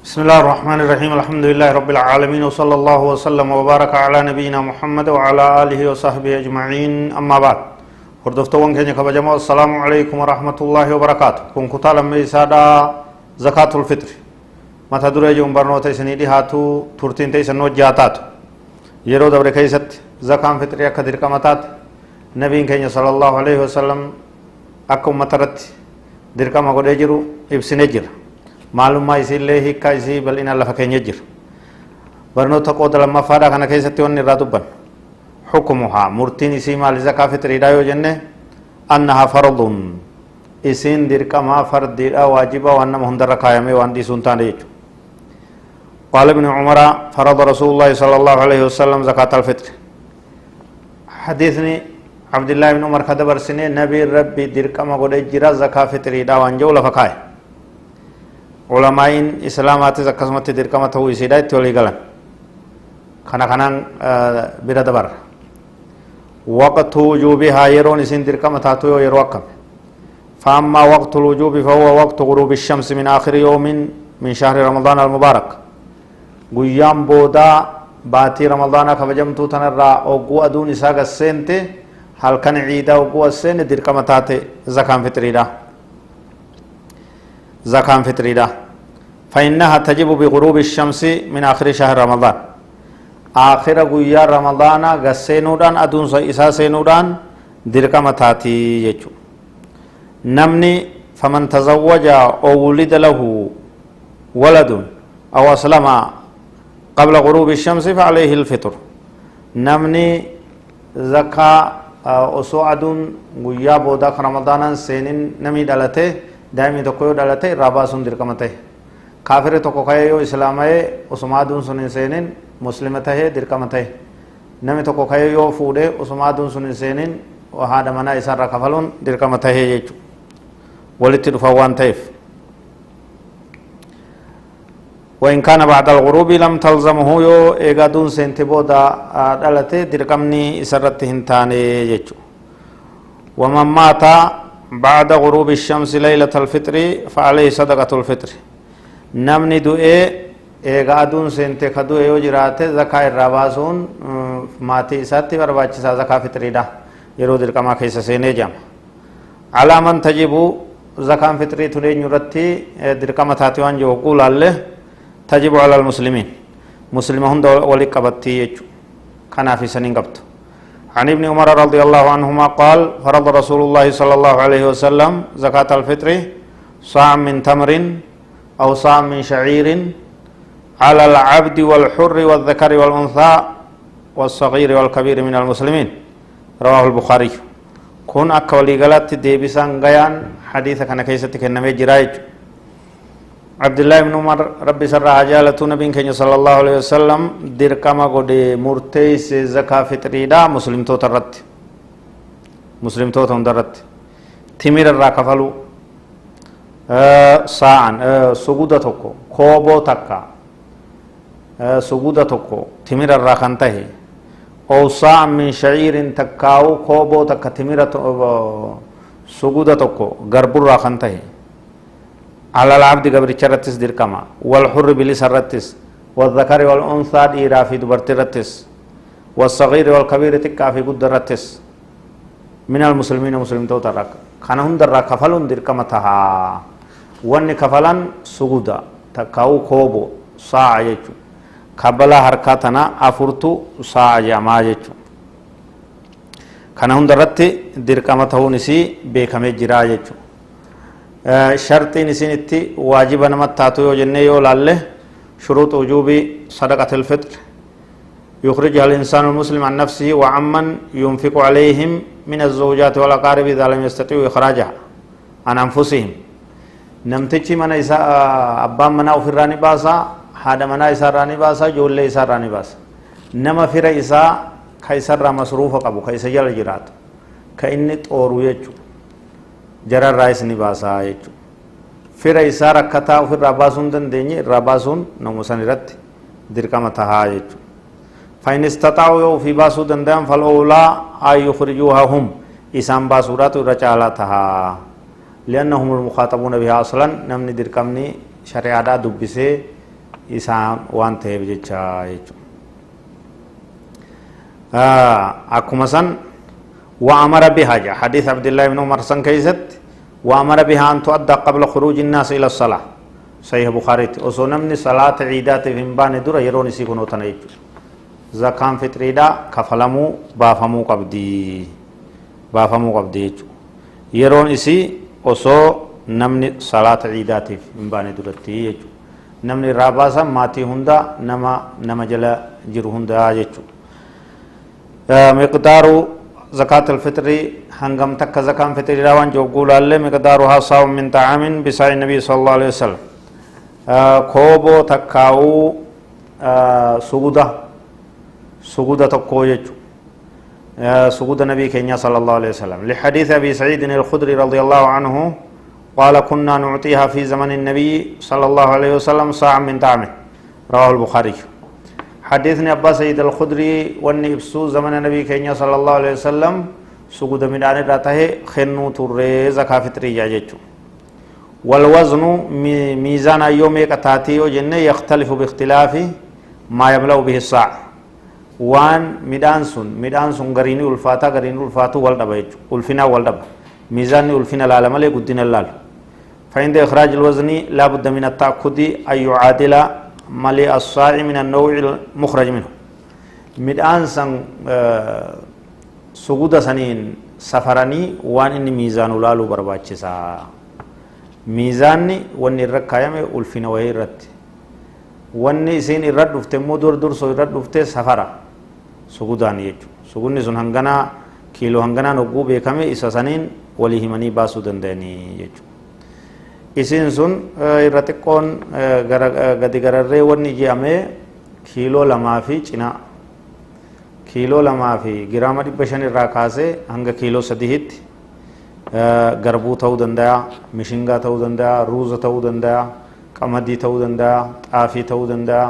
بسم الله الرحمن الرحيم الحمد لله رب العالمين وصلى الله وسلم وبارك على نبينا محمد وعلى آله وصحبه أجمعين أما بعد هردفتوان كينيا كبجمع السلام عليكم ورحمة الله وبركاته كن كتالا ميسادا زكاة الفطر ما تدري يوم برنوتا سنيدي هاتو تورتين تيسن وجاتات يرو دبر كيست زكاة فطر يكدر كمتات نبي كينيا صلى الله عليه وسلم أكم مترت دركما قد يجرو ابسنجر معلومة إسيله هيك إسي بل إن الله فكين يجر برنوتا قود لما فادا كان كيستي وني راتبان حكمها مرتين إسي مال زكاة فطر دايو جنة أنها فرض إسين دركما فرد واجبا وأن مهندر ركايمي وأن دي سنتان يجو قال ابن عمر فرض رسول الله صلى الله عليه وسلم زكاة الفطر حديثني عبد الله بن عمر كدبر سنة نبي ربي دركما قد جرا زكاة فطر دا وانجو لفكاي علماء إسلامات زكاسمت دركما تو يسيدا تولي غلان كان بيرا دبر وقت وجوبها يرون إسين دركما تاتو يرو أكم فأما وقت الوجوب فهو وقت غروب الشمس من آخر يوم من شهر رمضان المبارك قيام بودا باتي رمضان كبجمتو تنرى أوقو أدون إساق السنتي هل كان عيدا أوقو السنة دركما تاتي زكاة فطريدا زكاة فطريدا فإنها تجب بغروب الشمس من آخر شهر رمضان آخر قيا رمضان غسينودان أدون إسا سينودان دركما تاتي يجو نمني فمن تزوج أو ولد له ولد أو أسلم قبل غروب الشمس فعليه الفطر نمني زكاة أسو أدون قيا بوداك رمضان سينين نمي دلته دائمي تقويو دلته راباسون دركمته كافر تقو خيو إسلامي أسمادون سنين سينين مسلمته دركمته نمي تقو خيو فوده أسمادون سنين سينين وهذا منا إسار كفلون دركمته يجو ولتدفوان تيف وإن كان بعد الغروب لم تلزمه يو إيغادون سنتبودا دلته دركمني إسرت هنتاني يجو ومن مات بعد غروب الشمس ليلة الفطر فعليه صدقة الفطر نمني دوئي إيغادون سنتي خدو يو جراته زكاة الراباسون ماتي إساتي برباچسا زكاة فطري دا يرو دركما كيسا سيني جام على من تجبو زكاة فطري تلين يرتي دركما تاتيوان جو قول الله تجب على المسلمين مسلمون ولي قبطي يجو كان في سنين قبط عن ابن عمر رضي الله عنهما قال فرض رسول الله صلى الله عليه وسلم زكاة الفطر صاع من تمر أو صاع من شعير على العبد والحر والذكر والأنثى والصغير والكبير من المسلمين رواه البخاري كون أكولي غلط ديبسان غيان حديث كان كيستك النمي جرايج عبد الله بن عمر ربي سر عجالة نبي كنيا صلى الله عليه وسلم دركما قد مرتيس زكاة فطري دا مسلم تو ترت مسلم تو تندرت تمير الراكفلو ساعن سجودة توكو كوبو تكا سجودة توكو تمير الراكنته أو ساع من شعير تكاو كوبو تكا تمير سجودة توكو غرب الراكنته على العبد قبر شرتس دركما والحر بلي سرتس والذكر والأنثى ديرا في دبرترتس والصغير والكبير تكا في قدرتس من المسلمين مسلم تو ترك كان هم در كفلون دركما تها ون كفلان سجودا تكاو كوبو ساعة يجو كبلا حركاتنا أفرتو ساعة جماعة يجو كان هم درت دركما تهو نسي بكمي جرا يجو شرط نسينتي واجبا نمتاتو يو جنة يو لالله شروط وجوب صدقة الفطر يخرجها الإنسان المسلم عن نفسه وعمن ينفق عليهم من الزوجات والأقارب إذا لم يستطيعوا إخراجها عن أنفسهم نمتجي من إساء أبان منا وفراني باسا هذا منا إساء راني باسا جول إساء راني باسا نما فر إساء كيسر مصروف قبو كيسر جل جرات كإنت أورو يجو جرى الرئيس نباسا يجو فر إساء ركتا وفر راباسون دنديني راباسون نموسان رت دركما تها يجو فإن استطاعوا في باسو دندام فالأولى أن يخرجوها هم إسام باسورات رجالا تها لأنهم المخاطبون بها أصلا نمني دركمني شريعة دبسي isaan waan ta'eef jecha jechuudha. akkuma san وأمر بها جاء حديث عبد الله بن عمر سن كيست وأمر بها أن تؤدى قبل خروج الناس إلى الصلاة صحيح بخاري وسنمني صلاة عيدات في بان دور يرون سيكونوا تنيج زكاة فطري دا كفلمو بافمو قبدي يرون إسي وسو نمني صلاة عيدات في بان دور تيج نمني راباسا ماتي هندا نما جلا جرو هندا يجو مقدار زكاة الفطر هنگم تك زكاة الفطر روان جو قول الله مقدارها صاع من طعام بساع النبي صلى الله عليه وسلم كوبو تكاو سجودة تكو يجو سجود النبي كينيا صلى الله عليه وسلم لحديث أبي سعيد الخدري رضي الله عنه قال كنا نعطيها في زمن النبي صلى الله عليه وسلم صاع من طعام رواه البخاري حديثني أبا سيد الخدري واني ابسو زمن النبي كينيا صلى الله عليه وسلم سجود مدان راته خنو تري زكاة فطرية جيتشو والوزن ميزان يوم كتاتي وجنة يختلف باختلاف ما يملأ به الصاع وان ميدان سن غريني الفاتا والدبا يجو الفنا والدبا ميزان الفنا العالم لي قدنا اللال فعند إخراج الوزن لا بد من التأكد أن يعادل ملي الصاع من النوع المخرج منه ميدان سن سجود سنين سفراني وان إني ميزان لالو برباچسا ميزاني وان الركايم الفنا وهي رت وان سين الرد دفته مدور سو الرد دفته سفرا سجودان يجو سجودني سن هنگنا كيلو هنگنا نوغو بكامي إسا سنين ولي همني باسو دندني يجو isin sun irra xiqqoon gadi gararree wanni jedhame kiiloo 2 fi cinaa kiiloo 2 fi giraama 500 irraa kaasee hanga kiiloo 3tti garbuu ta'uu danda'a, mishingaa ta'uu danda'a, ruuza ta'uu danda'a, qamadii ta'uu danda'a, xaafii ta'uu danda'a,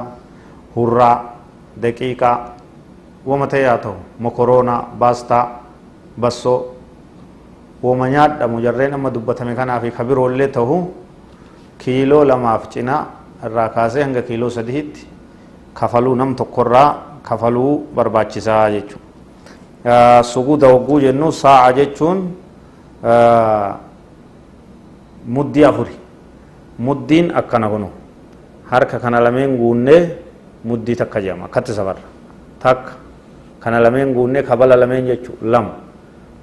hurraa, daqiiqaa, wama ta'e haa ta'u, mokoroonaa, baastaa, bassoo wama nyaadhamu jarreen amma dubbatame kanaa fi kabiroollee ta'u kiiloo 2 fi cinaa irraa kaasee hanga kiiloo 3tti kafaluu nam tokkorraa kafaluu barbaachisaa jechuudha. Suguuda wagguu jennu saa'a jechuun muddii 4 muddiin akkana kunu harka kana lameen guunnee muddii takka jedhama akkatti safarra takka kana lameen guunnee kabala lameen jechuudha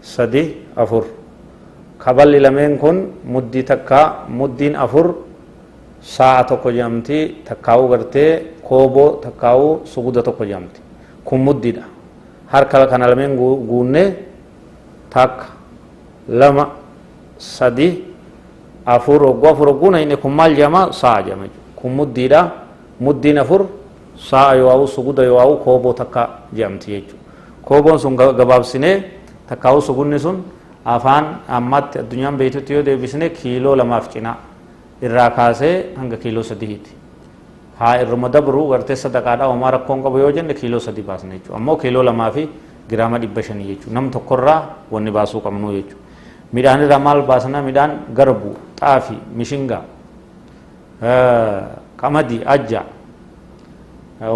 2 3 4 kaballi lameen kun muddii takka muddiin 4 sa'a tokko jedhamti takkaa'uu gartee kooboo takkaa'uu suguda tokko jedhamti kun muddiidha harka kana lameen guunnee takka 2 3 4 guuna inni kun maal jedhama sa'a jedhama kun muddiidha muddiin 4 sa'a yoo suguda yoo kooboo takka jedhamti jechuudha kooboon sun gabaabsinee takkaa'uu sugudni sun afaan ammatti addunyaan beektutti yoo deebisne kiiloo 2 fi cinaa irraa kaasee hanga kiiloo 3tti haa irruma dabru gartee sadaqaadhaa homaa rakkoon qabu yoo jenne kiiloo 3 baasne jechuudha ammoo kiiloo 2 fi giraama 500 jechuudha nam tokkorraa wanni baasuu qabnu jechuudha midhaan irraa maal baasna midhaan garbuu xaafii mishingaa qamadii ajja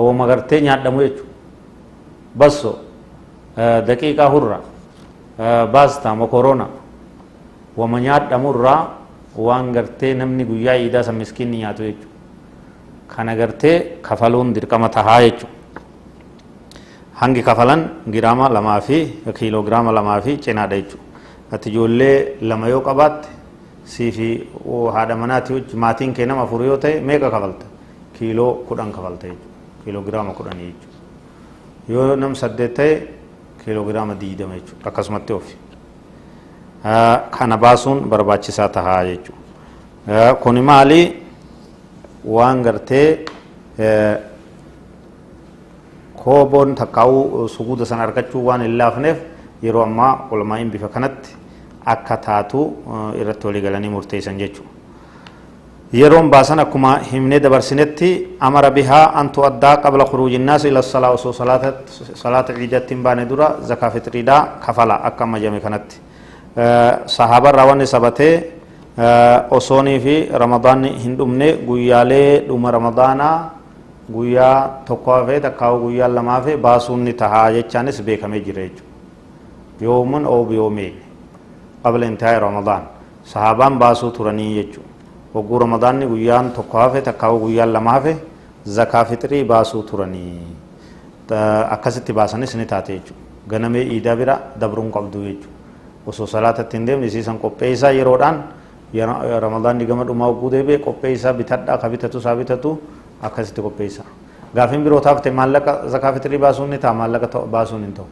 wama gartee nyaadhamu jechuudha basso daqiiqaa hurra baastaa mokoroona wama nyaadhamurraa waan gartee namni guyyaa iidaa san miskiinni nyaatu jechuudha kana gartee kafaluun dirqama tahaa jechuudha hangi kafalan giraama 2 fi kiiloogiraama 2 fi cinaadha jechuudha ati ijoollee 2 yoo qabaatte sii fi haadha manaati wajji maatiin kee nama 4 yoo ta'e meeqa kafalta kiiloo 10 kafalta jechuudha kiiloogiraama 10 jechuudha yoo nam 8 ta'e kiiloogiraama 20 jechuudha akkasumatti ofi kana baasuun barbaachisaa tahaa jechuudha kuni maali waan gartee kooboon takkaa'uu suguuda san argachuu waan hin laafneef yeroo ammaa ulamaa'iin bifa kanatti akka taatu irratti walii galanii murteessan jechuudha yeroon baasan akkuma himnee dabarsinetti amara bihaa an tu'addaa qabla khuruuji nnaasi ila salaa osoo salaata ciidatti hin baane dura zakaa fitriidhaa kafala akka amma jame kanatti sahabarraa wanni sabatee osoonii fi ramadaanni hin dhumne guyyaalee dhuma ramadaanaa guyyaa tokko hafee takkaa'u guyyaa lama hafee baasuun ni tahaa jechaanis beekamee jira jechuudha. Yoomun oo biyoomee qabla intaa'e Ramadaan sahaabaan baasuu turanii jechuudha. Wagguu Ramadaanni guyyaan tokko hafe takkaa'u guyyaan lama hafe zakaa fixrii baasuu turanii. Akkasitti baasanis ni taate jechuudha. Ganamee iidaa bira dabruun qabdu jechuudha. Osoo salaatatti hin deemne isiisan qopheessaa yeroodhaan Ramadaanni gama dhumaa wagguu deebi'e qopheessaa bitadhaa ka bitatu isaa bitatu akkasitti qopheessaa. Gaafiin birootaaf ta'e maallaqa zakaa fixrii baasuun ni ta'a maallaqa baasuun hin ta'u.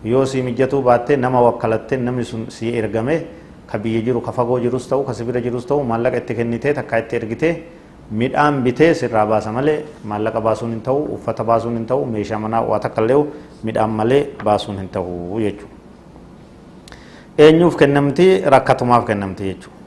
Yoo si mijjatuu baattee nama wakkalattee namni sun si ergame ka biyya jiru ka fagoo jirus ta'u ka sibira jirus ta'u maallaqa itti kennitee takka itti ergitee midhaan bitee sirraa baasa malee maallaqa baasuun hin ta'u uffata baasuun hin ta'u meeshaa manaa waa takka illee midhaan malee baasuun hin ta'u jechuudha. Eenyuuf kennamti rakkatumaaf kennamti jechuudha.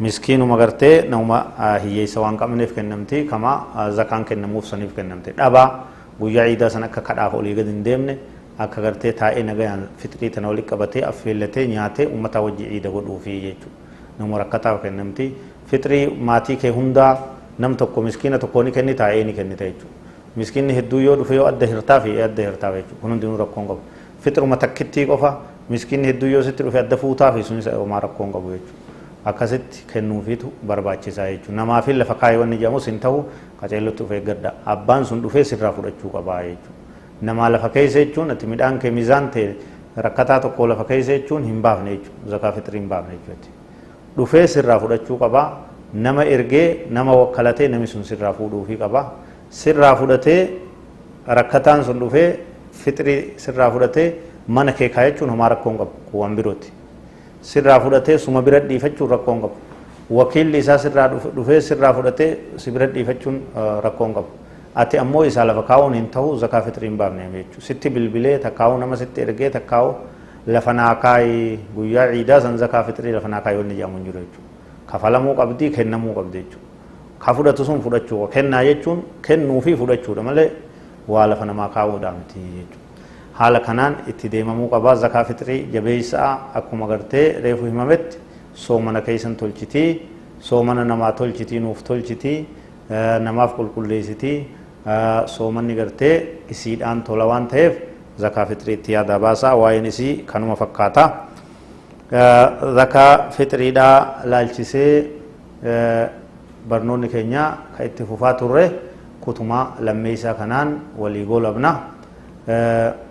Miskiinuma gartee nama hiyyeessa waan qabneef kennamti kama zakaan kennamuuf saniif kennamti. Dhabaa guyyaa iidaa san akka kadhaaf olii gadi hin deemne akka gartee taa'ee nagayaan fixrii tana walitti qabatee affeellatee nyaatee ummata wajji iida godhuufi jechuudha. Nama rakkataaf kennamti. Fixrii maatii kee hundaa nam tokko miskiina tokko ni kenni taa'ee ni kennita jechuudha. Miskiinni hedduu yoo dhufe yoo adda hirtaa fi adda hirtaa jechuudha. Kun hundinuu rakkoon qabu. Fixruma takkittii qofa miskiinni hedduu yoo sitti dhufe adda fuutaa fi sunis homaa rakkoon qabu jechuudha. Akkasitti kennuufiitu barbaachisaa jechuudha. Namaaf lafa kaayee wanni jedhamus hin ta'u qaceellotti dhufee gadda. Abbaan sun dhufee sirraa fudhachuu qabaa jechuudha. Nama lafa keessa jechuun ati midhaan kee miizaan ta'e rakkataa tokko lafa keessa jechuun hin baafne jechuudha. Zakaa fixrii hin baafne jechuudha. Dhufee sirraa fudhachuu qabaa. Nama ergee nama wakkalatee namni sun sirraa fuudhuufii qabaa. Sirraa fudhatee rakkataan sun dhufee fixrii sirraa fudhatee mana kee kaa'e jechuun homaa rakkoon qabu waan birooti. Sirraa fudhatee suma bira dhiifachuun rakkoon qabu. Wakiilli isaa sirraa dhufee sirraa fudhatee si bira dhiifachuun rakkoon qabu. Ati ammoo isaa lafa kaa'uun hin ta'u zakaa fixrii hin baafne jechuudha. Sitti bilbilee takkaa'u nama sitti ergee takkaa'u lafa naa kaa'i guyyaa ciidaa san zakaa fixrii lafa naa kaa'i wanni jedhamu hin jiru jechuudha. Kafalamuu qabdii kennamuu qabdi jechuudha. Ka fudhatu sun fudhachuu kennaa jechuun kennuu fi fudhachuudha malee waa lafa namaa kaa'uudhaa miti jechuudha. Haala kanaan itti deemamuu qabaa zakaa fixrii jabeessaa akkuma gartee reefu himametti soomana keessan tolchitii soomana namaa tolchitii nuuf tolchitii namaaf qulqulleessitii soomanni gartee isiidhaan tola waan ta'eef zakaa fixrii itti yaada baasaa waa'een isii kanuma fakkaata. Zakaa fixriidhaa laalchisee barnoonni keenya kan itti fufaa turre kutuma lammeessaa kanaan walii goolabna.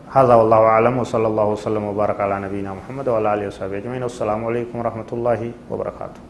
هذا والله أعلم وصلى الله وسلم وبارك على نبينا محمد وعلى آله وصحبه أجمعين والسلام عليكم ورحمة الله وبركاته.